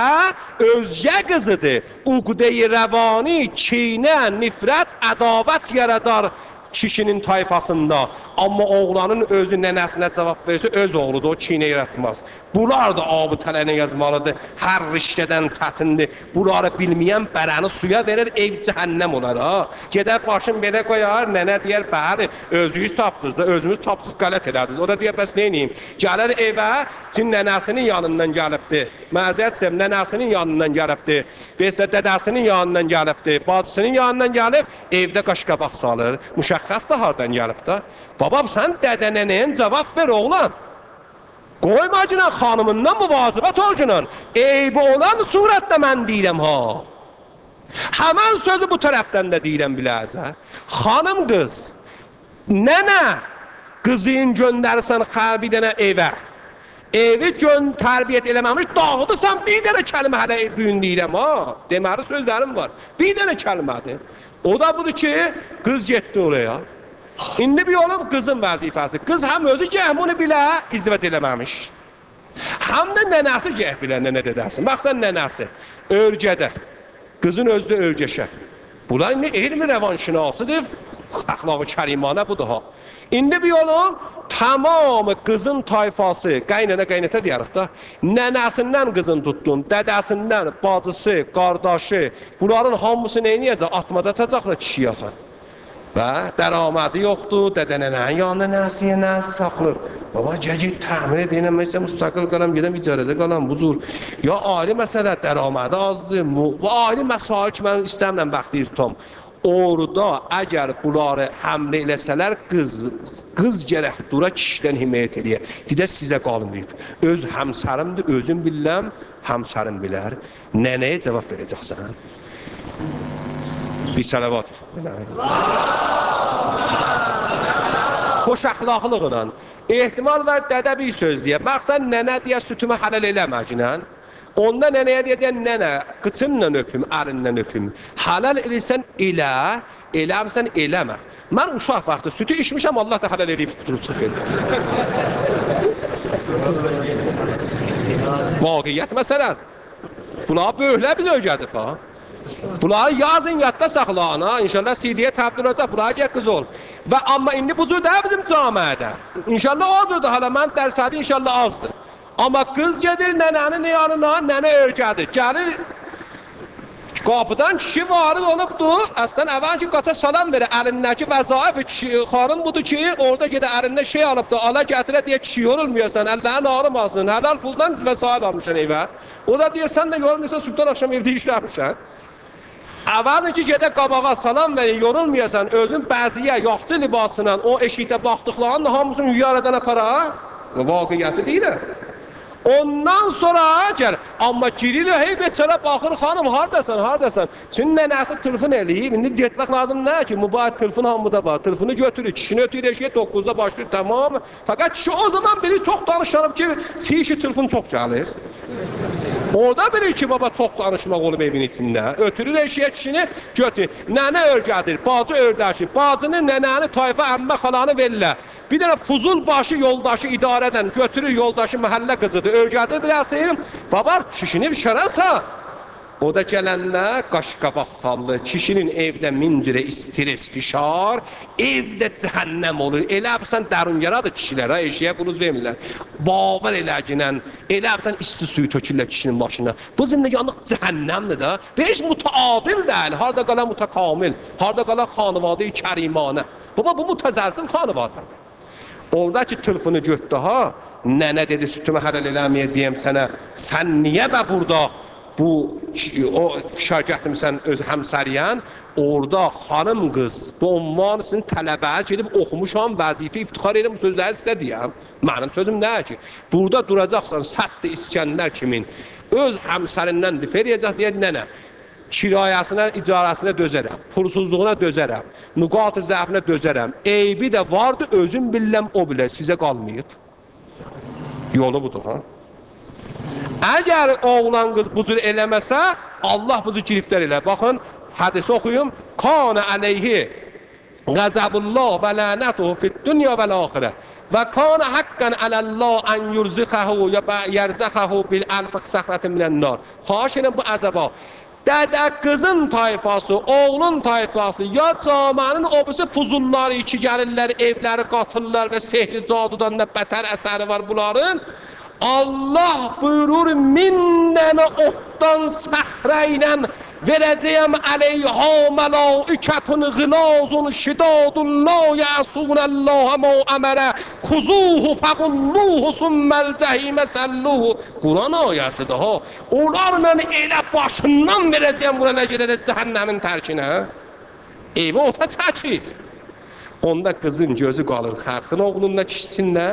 özgə qızıdır. Uqde-i rəvani, kinə, nifrət, ədavət yaradar kişinin tayfasında. Amma oğlanın özü nənəsinə cavab versə, öz oğludur, o kinə yaratmaz. Bunlar da abitələnə yazmalıdır, hər rişkədən tətindir. Bunları bilməyən bərəni suya verir, ev cəhənnəm olar ha. Gedər başın belə qoyar, nənə deyər, bəli, özünüz tapdınız da, özünüz tapdıq qələt elədiniz. O da deyər, bəs neyniyim? Gəlir evə, ki, nənəsinin yanından gəlibdir. Məziyyətsəm, nənəsinin yanından gəlibdir. Besə dədəsinin yanından gəlibdir. Bacısının yanından gəlib, evdə qaşqabaq salır. Müşəxxəs də hardan gəlib da? Babam, sən dədənənəyin cavab ver, oğlan. Qoymacına xanımından müvazibət olcunan. Eybi olan surətdə mən deyirəm ha. Həmən sözü bu tərəfdən də deyirəm biləzə. Xanım qız, nənə qızın göndərsən xərbi dənə evə. Evi tərbiyyət eləməmiş, dağıdırsan bir dənə kəlmə hələ büyün deyirəm ha. Deməli sözlərim var. Bir dənə kəlmədir. O da budur ki, qız getdi oraya. İndi bir olub qızın vəzifəsi. Qız həm özü gəh bunu bilə, izdivac eləməmiş. Həm də nənəsi gəh bilə, nənə dedəsin. Baxsan nənəsi, örgədə. Qızın özü də örgəşə. Bunlar indi elmi rəvanşinasıdır, əxlaqı kərimanə budur ha. İndi bir olub, tamamı qızın tayfası, qaynana qaynata deyərik da, nənəsindən qızın tutdun, dədəsindən, bacısı, qardaşı, bunların hamısı neyniyəcək? Atmada atacaqlar kişi yaxın. Və dəramədi yoxdur, dədənənənin yanında nəsiyə nəsi saxlır. Baba, gecik təmin edin, məsələn, müstəqil qalam, gedəm icarədə qalam, bu cür. Ya aili məsələ, dəramədi azdır, bu aili məsail ki, mən istəmirəm bəxti tutam. Orada əgər bunları həmlə eləsələr, qız gərək dura kişidən himayət eləyər. Didə sizə qalın deyib. Öz həmsərimdir, özüm biləm, həmsərim bilər. Nənəyə cavab verəcəksən. Bir salavat. Xoş əxlaqlıqla. Ehtimal var dədə bir söz deyə. Baxsan nənə deyə sütümü hələl eləməclə. Onda nənəyə deyəcəksən, nənə, qıçınla öpüm, ərindən öpüm. Halal eləyirsən, eləmirsən, eləmə. Mən uşaq vaxtı sütü içmişəm, Allah da halal eləyib tuturub çıxır. Vaqiyyət məsələn. Bunlar böyüklər biz öyrədib ha. Bunları yazın yadda saxlayın ha. İnşallah CD-yə təbdil olacaq, bunları gəl qız ol. Və amma indi bu cür də bizim camiədə. İnşallah o cürdür, hala mən dərsədi inşallah azdır. Amma qız gedir nənənin yanına, nənə öyrədir. Gəlir, qapıdan kişi varid olubdur. Əslən əvvəl ki, qata salam verir. Əlindəki vəzaif xanım budur ki, orada gedə əlindən şey alıbdır. Ala gətirə deyə kişi yorulmuyorsan, əllərin ağrımasın. Həlal puldan vəsail almışsan evə. O da deyir, sən də yorulmuyorsan, sübdən axşam evdə işləmişsən. Əvvəlin ki, gedə qabağa salam verir, yorulmuyorsan, özün bəziyə, yaxşı libasıyla o eşikdə baxdıqlarının hamısını yüyarədən aparar. Vaqiyyəti deyil. Ondan sonra gəl, amma girir, hey beçərə baxır, xanım, haradasan? Çünki nənəsi telefon eləyib, indi getmək lazım nə ki, mübarək telefon hamıda var, telefonu götürür, kişini ötürür, eşiyə 9-da başlayır, tamam. Fakat kişi o zaman biri çox danışanıb ki, fişi telefon çox gəlir. Orada bilir ki, baba çox danışmaq olub evin içində. Ötürür eşiyə kişini götürür. Nənə öyrədir, bacı ördəşir. Bacını, nənəni, tayfa, əmmə, xalanı verirlər. Bir dənə fuzul başı yoldaşı idarədən götürür, yoldaşı məhəllə qızıdır. Öyrədir biləsin, baba kişini şərəsə. O da gələnlər qaş-qabaq sallı, kişinin evdə mincirə stres, fişar, evdə cəhənnəm olur. Elə bilsən dərun yaradır kişilərə, eşiyə bunu vermirlər. Bavar eləginən, elə bilsən isti suyu tökürlər kişinin başına. Bu zindəganlıq cəhənnəmdir də və heç mütəadil deyil, harada qala mütəkamil, harada qala xanıvadə-i kərimanə. Baba, bu mütəzəlzil xanıvadədir. Oradakı telefonu götdü ha, nənə dedi, sütümü həlal eləməyəcəyəm sənə, sən niyə bə burada bu o fişar gətirmisən öz həmsəriyən, orada xanım qız, bu unvan sizin tələbəyə gedib oxumuşam, vəzifə iftixar edim, bu sözləri sizə deyəm. Mənim sözüm nə ki? Burada duracaqsan, Sədd-i İskəndər kimin, öz həmsərindən difer edəcək, deyək, nənə, kirayəsine, icarəsinə dözərəm, pulsuzluğuna dözərəm, nüqat-ı zəfinə dözərəm, eybi də vardı, özüm billəm, o bilə, sizə qalmayıb. Yolu budur, ha? Əgər oğlan qız bu cür eləməsə, Allah buzu giriflər elə. Baxın, hədisi oxuyum. Kana əleyhi qəzəbullah və lənətuhu fid-dünya vəl-axirə. Və kana haqqan ələllah ən yurzıxəhu yərzəxəhu bil-əlfıq səxrətin minən-nar. Xahiş edən bu əzəba. Dədə qızın tayfası, oğlun tayfası, ya camiənin obisi fuzulları, iki gəlirlər, evləri qatırlar və sehri cadudan da bətər əsəri var bunların. Allah buyurur, min dənə otdan səxrə ilə verəcəyəm əleyhə mələikətun qilazun şidadun la yəsunəlləhə mə əmərə xuzuhu fəqulluhu summəl cəhimə səlluhu. Quran ayəsidir ha. Onlarla elə başından verəcəyəm buna nə gedədə cəhənnəmin tərkinə. Evi ota çəkir. Onda qızın gözü qalır xərxin oğlunla kişisinlə,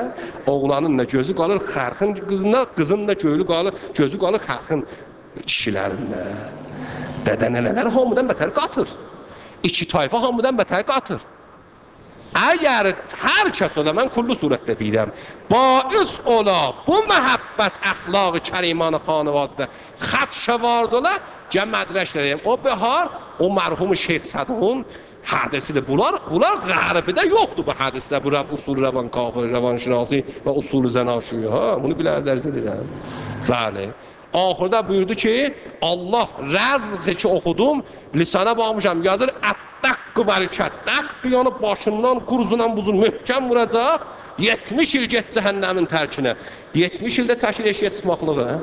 oğlanın da gözü qalır xərxin qızına, qızın da gözü qalır xərxin kişilərində. Dədənələr hamıdan bətər qatır. İki tayfa hamıdan bətər qatır. Əgər hər kəs ola, mən kullu surətdə deyirəm, bais ola, bu məhəbbət əxlaq-ı kərimanı xanıvadıda xədşə vardı ola, cəm mədrəşlərəyəm. O behar, o mərhum Şeyx Sədun hədisidir. Bunlar qəribidə yoxdur bu hədislər. Bu usul rəvan kafir, rəvan şinasi və usul zənaşuyu. Bunu bilə əzərz edirəm. Bəli. Axırda buyurdu ki, Allah rəzqi ki oxudum, lisana baxmışam, yazır, ət-dəqqı vərikət, dəqqı yanı başından, quruzunan buzun möhkəm vuracaq, 70 il get cəhənnəmin tərkinə. 70 ildə təkil eşiyə çıxmaqlığı.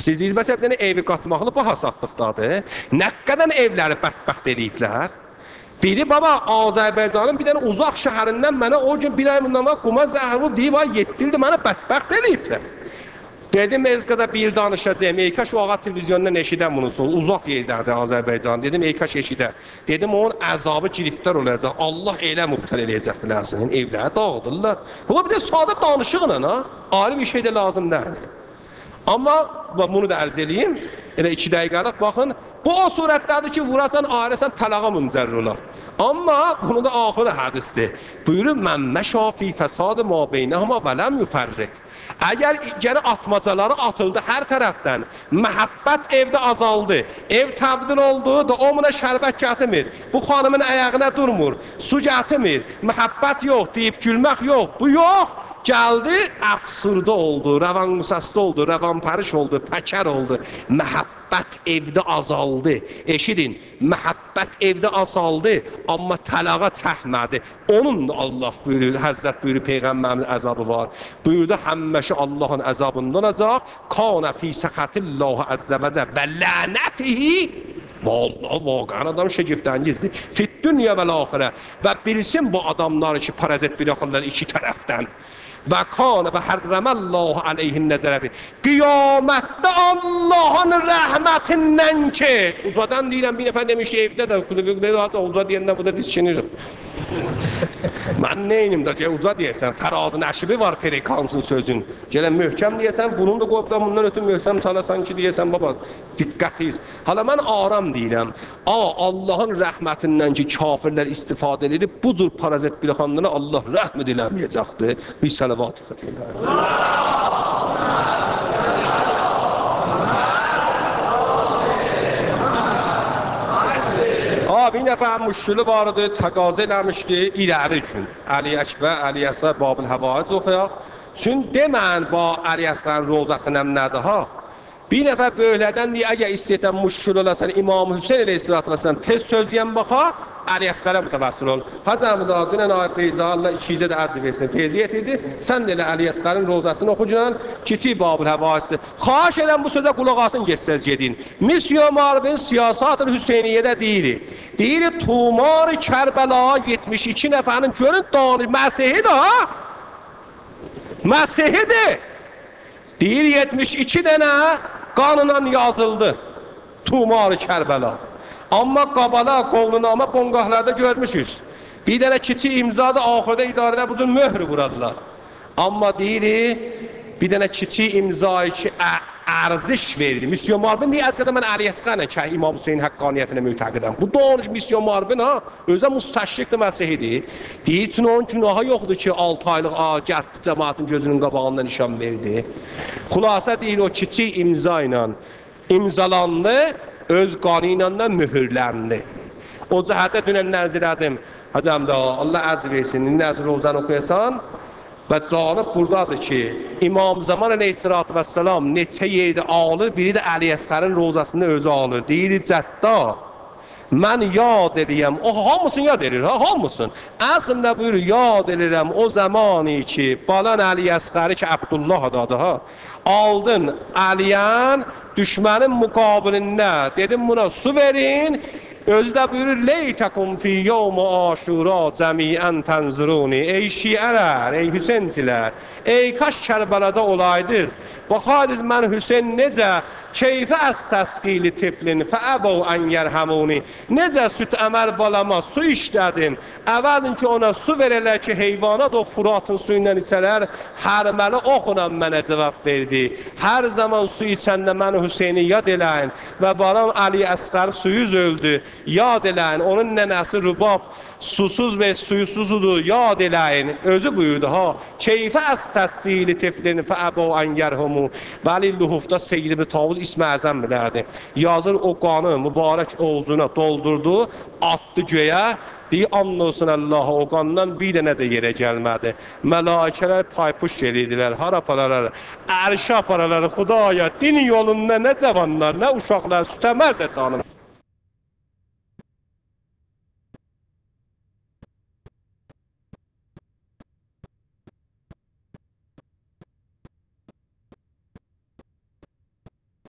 Siz deyilməsə, bir dənə evi qatmaqlı baha satdıqdadır. Nə qədər evləri bətbəxt eləyiblər. Biri, baba, Azərbaycanın bir dənə uzaq şəhərindən mənə o gün bir ay bundan var, quma zəhəru deyib, 7 ildir mənə bətbəxt eləyiblər. Dedim, Ezqada bir danışacağım, Eykaş vaqa televizyondan eşidən bunun sonra, uzaq yerdədir Azərbaycan. Dedim, Eykaş eşidə. Dedim, onun əzabı giriftar olacaq, Allah elə mübtəl eləyəcək biləsin, evləri dağıdırlar. Baba, bir də sadə danışıqla, ali bir şey də lazım deyil. Amma bunu da ərz eləyim, elə 2 dəqiqəlik baxın, bu o surətdədir ki, vurasan, ayrəsən, talağa müncərr olar. Amma bunu da axırı hədisdir. Buyurur, mən məşafi fəsadı ma beynəhuma və ləm yüfərrik. Əgər geri atmacaları atıldı hər tərəfdən, məhəbbət evdə azaldı, ev təbdil oldu, da o buna şərbət gətirmir, bu xanımın əyağına durmur, su gətirmir, məhəbbət yox, deyib gülmək yox, bu yox. Gəldi, əfsurda oldu, rəvan müsəsdə oldu, rəvan pəriş oldu, pəkər oldu. Məhəbbət evdə azaldı. Eşidin, məhəbbət evdə azaldı, amma talağa çəkmədi. Onun da Allah buyurur, Həzrət buyurur, Peyğəmbərin əzabı var. Buyurdu, həmməşi Allahın əzabından olacaq. Kana fi səxətilləhi əzzəvəcə və lənətihi. Vallahi, vaqəən adam şəgiftəngizdir. Fit dünya və l-axirə. Və bilsin bu adamları ki, parazit bıraxırlar iki tərəfdən. Və kanə və hərrəməllahu aleyhin nəzərəfi. Qiyamətdə Allahın rəhmətindən ki, ucadan deyirəm, bir nəfər demiş ki, evdə də uca deyəndə bu da dizçinirik. Mən neynim da ki, uca deyəsən, fərazı nəşibi var frekansın sözün. Gələn möhkəm deyəsən, bunun da qoyubdan bundan ötün möhkəm çalasan ki, deyəsən, baba, diqqətiyiz. Hala mən aram deyirəm, Allahın rəhmətindən ki, kafirlər istifadə edib, bu cür parazit bilxandına Allah rəhmət eləməyəcəkdir. Bir sələvat xətiyyə. Bir nəfər müşkülü vardı, təqazə eləmişdi, iləri gün. Əli Əkbər, Əli Əsər, Babıl Həvaic oxuyaq. Çün demən, Əli Əsərin rozasının nədir ha? Bir nəfər böylədən deyə, əgər istəyəsən müşkül olarsan, İmam Hüseyin əleyhissalatü vəssalam tez sözləyən baxa, Əli Əsqərə mütəvəssir ol. Hacəmdə, dünən ayət Beyza, Allah 200-ə də ərz versin, feziyyət idi. Sən də elə Əli Əsqərin rozasını oxuculan, kiçik Babıl Həvaisdir. Xahiş edən bu sözə qulaq asın, geçsəz gedin. Misyo Marbin siyasat-ı Hüseyniyyədə deyir. Deyir, Tumar-ı Kərbəla 72 nəfərin görün, Məsihid ha? Məsihidir. Deyir, 72 dənə qanınan yazıldı. Tumar-ı Kərbəla. Amma qabala, qolunama bonqahlarda görmüşüz. Bir dənə kiçik imzada axırda idarədə bu cür möhrü vuradılar. Amma deyir, bir dənə kiçik imzayı ki, ərziş verdi. Misyon Marbin deyir, əzqədə mən Əli Əsqərlə ki, İmam Hüseyin həqqaniyyətinə mütəqidəm. Bu doğruş Misyon Marbin ha, özə müstəşriqdir, Məsihidir. Deyir, üçün onun günahı yoxdur ki, 6 aylıq gərb cəmaatın gözünün qabağında nişan verdi. Xülasə deyir, o kiçik imza ilə imzalandı, öz qanı ilə də mühürləndi. O cəhətə dünən nəzir edim. Hacəmdə, Allah ərz versin, nəzir rozan oxuyasan, və canib buradadır ki, İmam Zaman əleyhissalatü vəssalam neçə yerdə alır, biri də Əli Əsqərin rozasını özü alır. Deyir, cədda, mən yad edəyəm, o hamısın yad edir, hamısın. Əzmlə buyurur, yad edirəm o zamanı ki, balan Əli Əsqəri ki, Abdullah adadır ha. Aldın Əliyən, düşmənin müqabilində, dedim buna su verin, özü də buyurur, leytəkum fi yevm-i aşura cəmiən tənziruni. Ey şiələr, ey Hüseyncilər, ey kaş Kərbəlada olaydınız. Baxaydınız mən Hüseyn necə keyfə əz təsqili tiflin fəəbəv ən yərhəmuni. Necə süt əməl balama su işlədim. Əvvəlin ki ona su verələr ki heyvanat o Furatın suyundan içələr. Hərməli oxunan mənə cavab verdi. Hər zaman su içəndə məni Hüseyni yad eləyin. Və balam Əli Əsqər suyuz öldü. Yad eləyin, onun nənəsi Rübab susuz və suyusuzudur, yad eləyin. Özü buyurdu ha, keyfə əz təsdili tiflin fəəbəv ən yərhumu. Vəli Luhufda Seyyid-i Tavuz İsmi Əzəm bilərdi. Yazır o qanı mübarək oğuzuna doldurdu, attı göyə. Deyir, and olsun Allah'a, o qandan bir dənə də yerə gəlmədi. Mələikələr paypuş gelirdilər, haraparalar, ərşə aparalar, Xudaya, din yolunda nə cavanlar, nə uşaqlar, sütəmər də canım.